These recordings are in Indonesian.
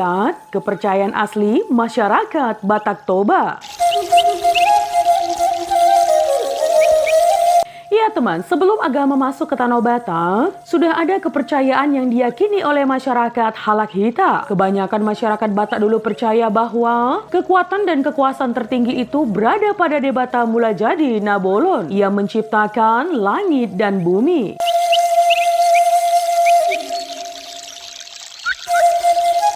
adat, kepercayaan asli masyarakat Batak Toba. Ya teman, sebelum agama masuk ke Tanah Batak, sudah ada kepercayaan yang diyakini oleh masyarakat Halak Hita. Kebanyakan masyarakat Batak dulu percaya bahwa kekuatan dan kekuasaan tertinggi itu berada pada Debata Mulajadi Nabolon yang menciptakan langit dan bumi.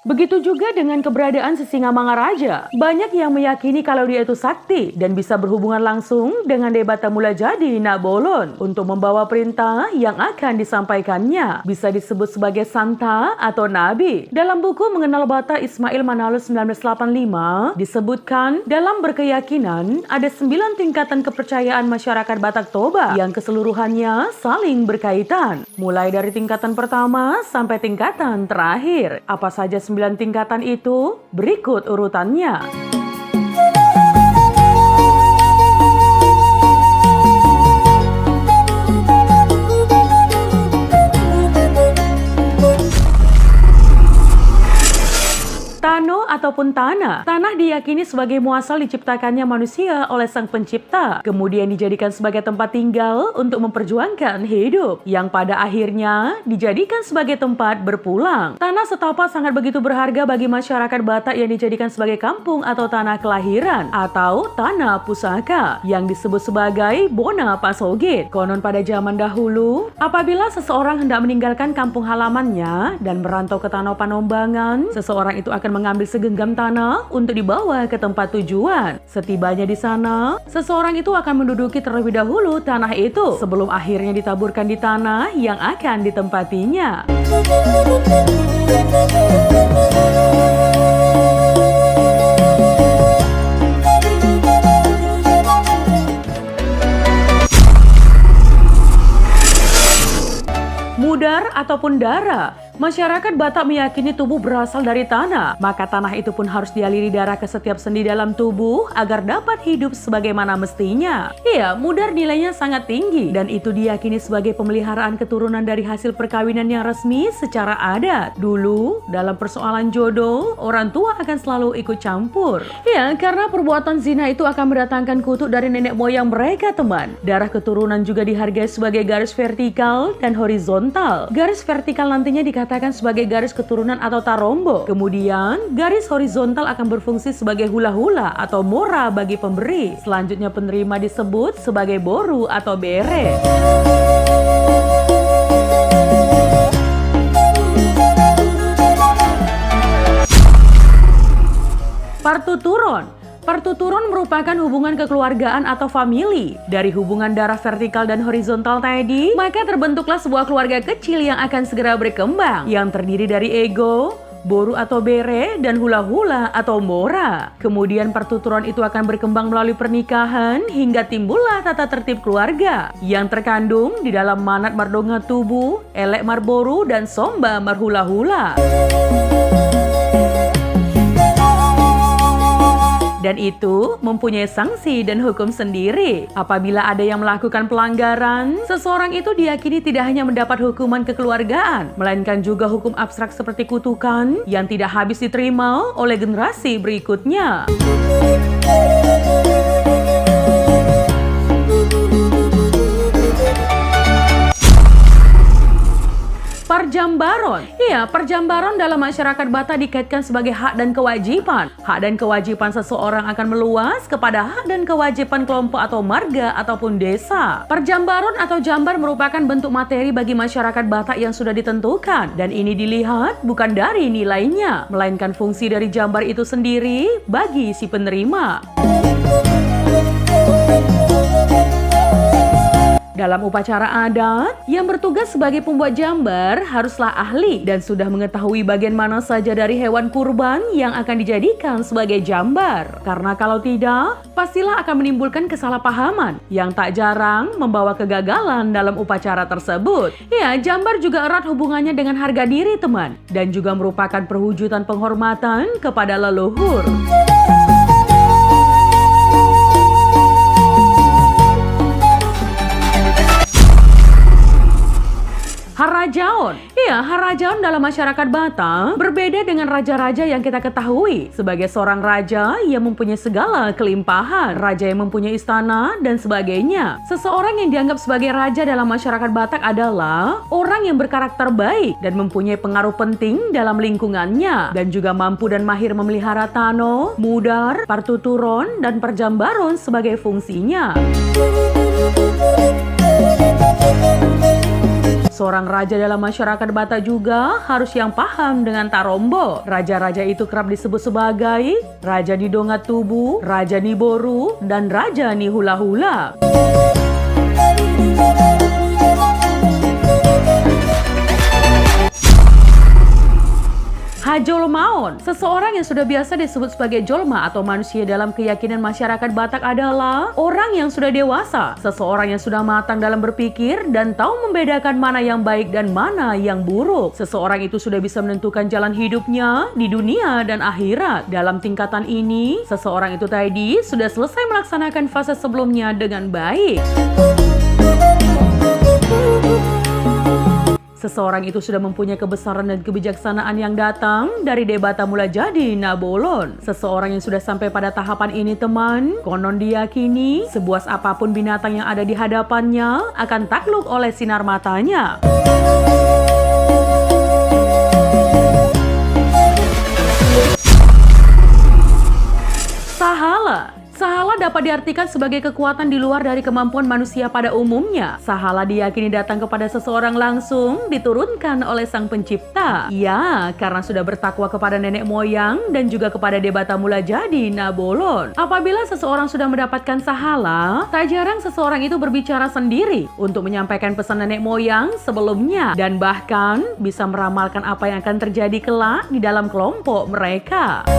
Begitu juga dengan keberadaan Sisingamangaraja. Banyak yang meyakini kalau dia itu sakti dan bisa berhubungan langsung dengan Debata Mulajadi Nabolon untuk membawa perintah yang akan disampaikannya. Bisa disebut sebagai santa atau nabi. Dalam buku Mengenal Batak Ismail Manalus 1985 disebutkan dalam berkeyakinan ada 9 tingkatan kepercayaan masyarakat Batak Toba yang keseluruhannya saling berkaitan. Mulai dari tingkatan pertama sampai tingkatan terakhir. Apa saja 9 tingkatan itu? Berikut urutannya. Tano ataupun tanah. Tanah diyakini sebagai muasal diciptakannya manusia oleh Sang Pencipta, kemudian dijadikan sebagai tempat tinggal untuk memperjuangkan hidup, yang pada akhirnya dijadikan sebagai tempat berpulang. Tanah setapak sangat begitu berharga bagi masyarakat Batak yang dijadikan sebagai kampung atau tanah kelahiran, atau tanah pusaka, yang disebut sebagai Bona Pasogit. Konon pada zaman dahulu, apabila seseorang hendak meninggalkan kampung halamannya dan merantau ke Tanah Panombangan, seseorang itu akan mengambil segenggam tanah untuk dibawa ke tempat tujuan. Setibanya di sana, seseorang itu akan menduduki terlebih dahulu tanah itu sebelum akhirnya ditaburkan di tanah yang akan ditempatinya. Mudar ataupun dara. Masyarakat Batak meyakini tubuh berasal dari tanah, maka tanah itu pun harus dialiri darah ke setiap sendi dalam tubuh agar dapat hidup sebagaimana mestinya. Iya, mudar nilainya sangat tinggi dan itu diyakini sebagai pemeliharaan keturunan dari hasil perkawinan yang resmi secara adat. Dulu, dalam persoalan jodoh, orang tua akan selalu ikut campur. Ya, karena perbuatan zina itu akan mendatangkan kutuk dari nenek moyang mereka, teman. Darah keturunan juga dihargai sebagai garis vertikal dan horizontal. Garis vertikal nantinya dikatakan sebagai garis keturunan atau tarombo. Kemudian, garis horizontal akan berfungsi sebagai hula-hula atau mora bagi pemberi. Selanjutnya penerima disebut sebagai boru atau bere. Partuturon. Partuturon merupakan hubungan kekeluargaan atau famili. Dari hubungan darah vertikal dan horizontal tadi, maka terbentuklah sebuah keluarga kecil yang akan segera berkembang, yang terdiri dari ego, boru atau bere, dan hula-hula atau mora. Kemudian partuturon itu akan berkembang melalui pernikahan hingga timbullah tata tertib keluarga yang terkandung di dalam manat mardonga tubuh, elek marboru, dan somba marhula-hula. Dan itu mempunyai sanksi dan hukum sendiri. Apabila ada yang melakukan pelanggaran, seseorang itu diyakini tidak hanya mendapat hukuman kekeluargaan, melainkan juga hukum abstrak seperti kutukan yang tidak habis diterima oleh generasi berikutnya. Parjambaron. Iya, parjambaron dalam masyarakat Batak dikaitkan sebagai hak dan kewajiban. Hak dan kewajiban seseorang akan meluas kepada hak dan kewajiban kelompok atau marga ataupun desa. Parjambaron atau jambar merupakan bentuk materi bagi masyarakat Batak yang sudah ditentukan. Dan ini dilihat bukan dari nilainya, melainkan fungsi dari jambar itu sendiri bagi si penerima. Dalam upacara adat, yang bertugas sebagai pembuat jambar haruslah ahli dan sudah mengetahui bagian mana saja dari hewan kurban yang akan dijadikan sebagai jambar. Karena kalau tidak, pastilah akan menimbulkan kesalahpahaman yang tak jarang membawa kegagalan dalam upacara tersebut. Ya, jambar juga erat hubungannya dengan harga diri, teman, dan juga merupakan perwujudan penghormatan kepada leluhur. Harajaon. Iya, Harajaon dalam masyarakat Batak berbeda dengan raja-raja yang kita ketahui sebagai seorang raja yang mempunyai segala kelimpahan, raja yang mempunyai istana dan sebagainya. Seseorang yang dianggap sebagai raja dalam masyarakat Batak adalah orang yang berkarakter baik dan mempunyai pengaruh penting dalam lingkungannya dan juga mampu dan mahir memelihara tano, mudar, partuturon, dan perjambaron sebagai fungsinya. Seorang raja dalam masyarakat Batak juga harus yang paham dengan tarombo. Raja-raja itu kerap disebut sebagai Raja ni Dongat Tubuh, Raja ni Boru, dan Raja ni Hula-Hula. Hajolmaon, seseorang yang sudah biasa disebut sebagai jolma atau manusia dalam keyakinan masyarakat Batak adalah orang yang sudah dewasa, seseorang yang sudah matang dalam berpikir dan tahu membedakan mana yang baik dan mana yang buruk. Seseorang itu sudah bisa menentukan jalan hidupnya di dunia dan akhirat. Dalam tingkatan ini, seseorang itu tadi sudah selesai melaksanakan fase sebelumnya dengan baik. Seseorang itu sudah mempunyai kebesaran dan kebijaksanaan yang datang dari Debata Mulajadi Nabolon. Seseorang yang sudah sampai pada tahapan ini teman, konon diyakini sebuas apapun binatang yang ada di hadapannya akan takluk oleh sinar matanya. Sahala. Sahala dapat diartikan sebagai kekuatan di luar dari kemampuan manusia pada umumnya. Sahala diyakini datang kepada seseorang langsung diturunkan oleh Sang Pencipta. Ya, karena sudah bertakwa kepada nenek moyang dan juga kepada Debata Mulajadi Nabolon. Apabila seseorang sudah mendapatkan sahala, tak jarang seseorang itu berbicara sendiri untuk menyampaikan pesan nenek moyang sebelumnya dan bahkan bisa meramalkan apa yang akan terjadi kelak di dalam kelompok mereka.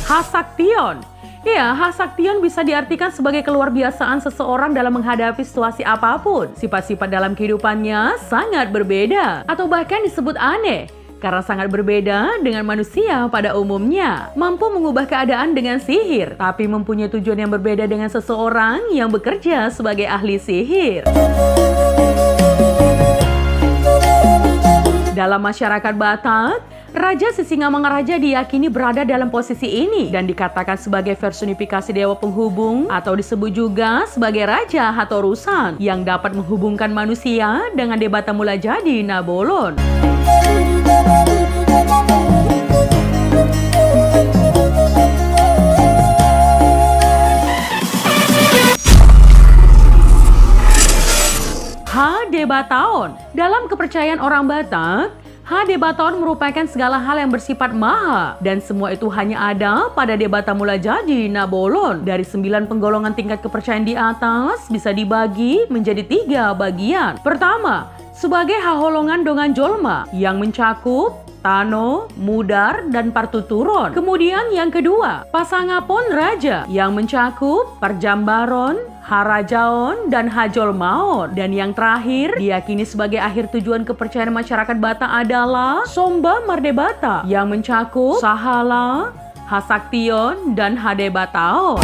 Hasaktion. Ya, Hasaktion bisa diartikan sebagai keluar biasaan seseorang dalam menghadapi situasi apapun. Sifat-sifat dalam kehidupannya sangat berbeda atau bahkan disebut aneh karena sangat berbeda dengan manusia pada umumnya. Mampu mengubah keadaan dengan sihir, tapi mempunyai tujuan yang berbeda dengan seseorang yang bekerja sebagai ahli sihir. Dalam masyarakat Batak, Raja Sisingamangaraja diyakini berada dalam posisi ini dan dikatakan sebagai personifikasi dewa penghubung atau disebut juga sebagai Raja Hatorusan yang dapat menghubungkan manusia dengan Debata Mulajadi Nabolon. Hadebataon. Dalam kepercayaan orang Batak, Hadebataon merupakan segala hal yang bersifat maha dan semua itu hanya ada pada Debata Mulajadi Nabolon. Dari 9 penggolongan tingkat kepercayaan di atas bisa dibagi menjadi 3 bagian. Pertama, sebagai haholongan dongan jolma yang mencakup tano, mudar, dan partuturon. Kemudian yang kedua, pasangapon raja yang mencakup perjambaron, harajaon, dan hajolmaon. Dan yang terakhir, diyakini sebagai akhir tujuan kepercayaan masyarakat Batak adalah Somba Mardebata yang mencakup sahala, hasaktion, dan hadebataon.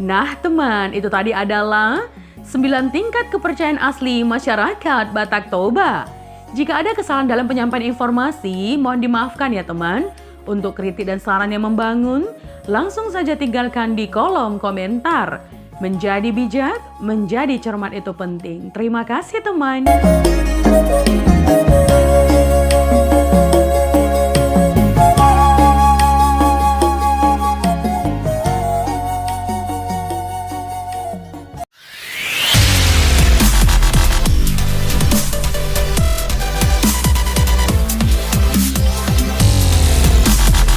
Nah teman, itu tadi adalah 9 tingkat kepercayaan asli masyarakat Batak Toba. Jika ada kesalahan dalam penyampaian informasi, mohon dimaafkan ya teman. Untuk kritik dan saran yang membangun, langsung saja tinggalkan di kolom komentar. Menjadi bijak, menjadi cermat itu penting. Terima kasih teman.